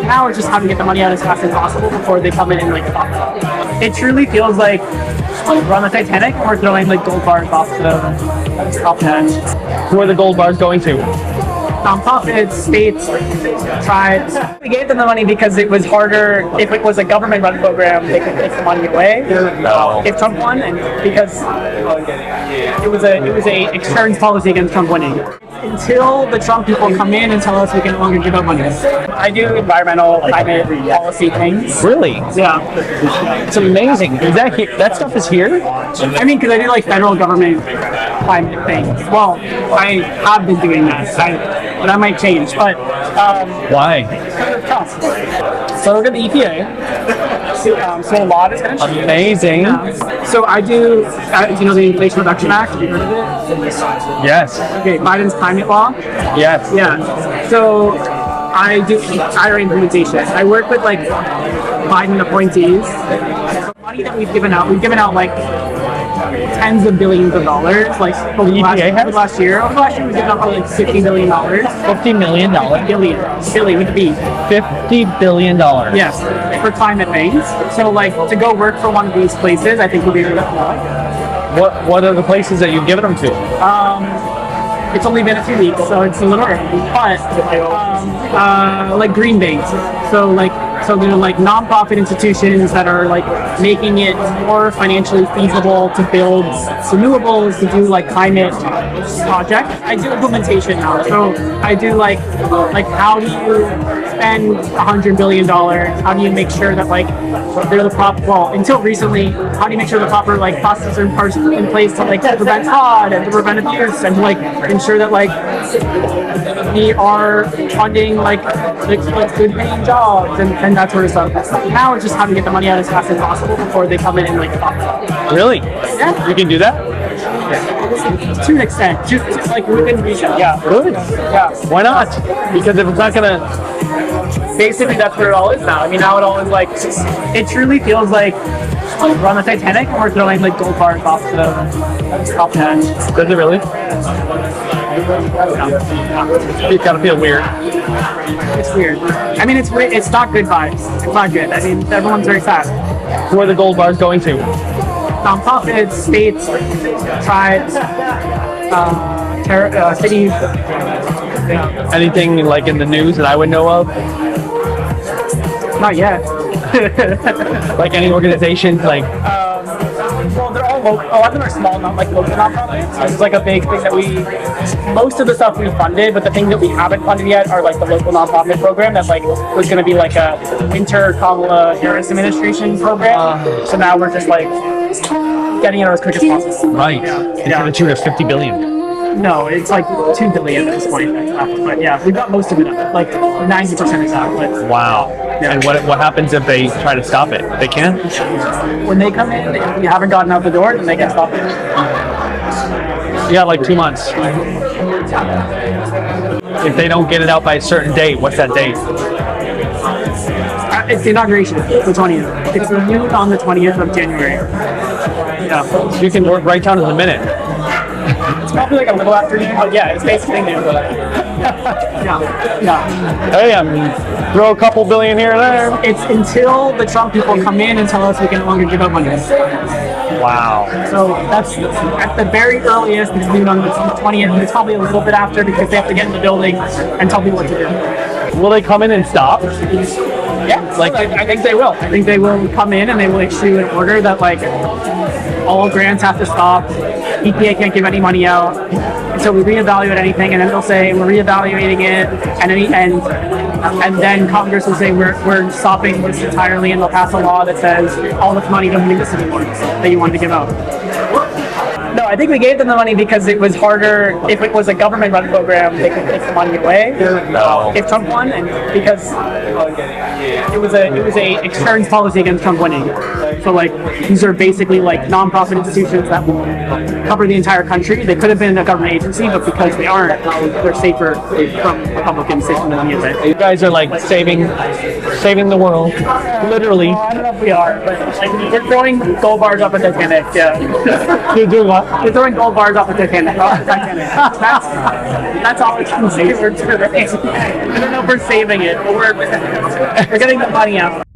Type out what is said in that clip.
Now it's just how to get the money out as fast as possible before they come in and like top it up. It truly feels like we're on the Titanic and we're throwing like gold bars off the edge. Who are the gold bars going to? Nonprofits, states, tribes. We gave them the money because it was harder. If it was a government-run program, they could take the money away. No. If Trump won, and because it was a insurance policy against Trump winning. Until the Trump people come in and tell us we can no longer give out money. I do environmental, climate policy things. Really? Yeah. It's amazing. Is that stuff is here? I mean, because I do like federal government climate things. Well, I have been doing that. But that might change. But Why? it's tough. So we're at the EPA. So a lot is going to change. Amazing. So I do, you know, the Inflation Reduction Act. Have you heard of it? Yes. Okay, Biden's climate law. Yes. Yeah. So I do IRA implementation. I work with like Biden appointees. The money that we've given out like tens of billions of dollars, like over the last year. Over the last year, we've given out probably like $50 billion. $50 million? Billion with a B. $50 billion. Yes, for climate things. So like to go work for one of these places, I think would be really cool. What are the places that you've given them to? It's only been a few weeks, so it's a little early. But like green banks, so they're like nonprofit institutions that are like making it more financially feasible to build renewables, to do like climate projects. I do implementation now, so I do like how do you spend $100 billion? How do you make sure that like they're the proper? Well, until recently, how do you make sure the proper like processes are in place to like prevent fraud and to prevent abuse and to like ensure that like we are funding like good paying jobs and that sort of stuff. Now it's just how to get the money out as fast as possible before they come in and like top it up. Really? Yeah. You can do that? To an extent, just like within reason. Yeah. Good. Yeah. Why not? Because if it's not gonna, Basically, that's where it all is now. I mean, now it all is like, it truly feels like we're on the Titanic and we're throwing like gold bars off the edge. does it really? You gotta feel weird. It's weird. I mean, it's not good vibes. It's not good. I mean, everyone's very sad. Who are the gold bars going to? Nonprofits, states, tribes, cities. Anything like in the news that I would know of? Not yet. Like any organization, like Well, they're all local. A lot of them are small, not like local nonprofits. This is like a big thing that most of the stuff we funded, but the thing that we haven't funded yet are like the local nonprofit program that like was going to be like a winter Kamala Harris administration program. So now we're just like getting it out as quick as possible. right. It's to the tune of $50 billion. No, it's like $2 billion at this point. But yeah, we've got most of it up. Like 90% is out. But Wow. Yeah. And what happens if they try to stop it? They can? when they come in, if you haven't gotten out the door, then they can stop it. You got like 2 months. If they don't get it out by a certain date, what's that date? It's the inauguration, the 20th. It's renewed on the 20th of January. Yeah. You can write down in a minute. It's probably like a little afternoon, but yeah, it's basically new. Yeah. Hey, throw a couple billion here or there. It's until the Trump people come in and tell us we can no longer give out money. Wow. So that's at the very earliest, it's noon on the 20th, and it's probably a little bit after because they have to get in the building and tell people what to do. Will they come in and stop? Yeah, like I think they will. I think they will come in and they will issue an order that like all grants have to stop. EPA can't give any money out until we reevaluate anything, and then they'll say we're reevaluating it, and then Congress will say we're stopping this entirely, and they'll pass a law that says all this money doesn't exist anymore that you wanted to give out. No, I think we gave them the money because it was harder. If it was a government-run program, they could take the money away. No. If Trump won, and because it was a insurance policy against Trump winning. So like these are basically like nonprofit institutions that will cover the entire country. They could have been a government agency, but because they aren't, they're safer from Republicans taking the money away. You guys are like saving the world, literally. I don't know if we are, but like, we're throwing gold bars off a Titanic. Yeah, You're doing what? we're throwing gold bars off a Titanic. That's all we can say. We're doing. I don't know if we're saving it, but we're getting the money out.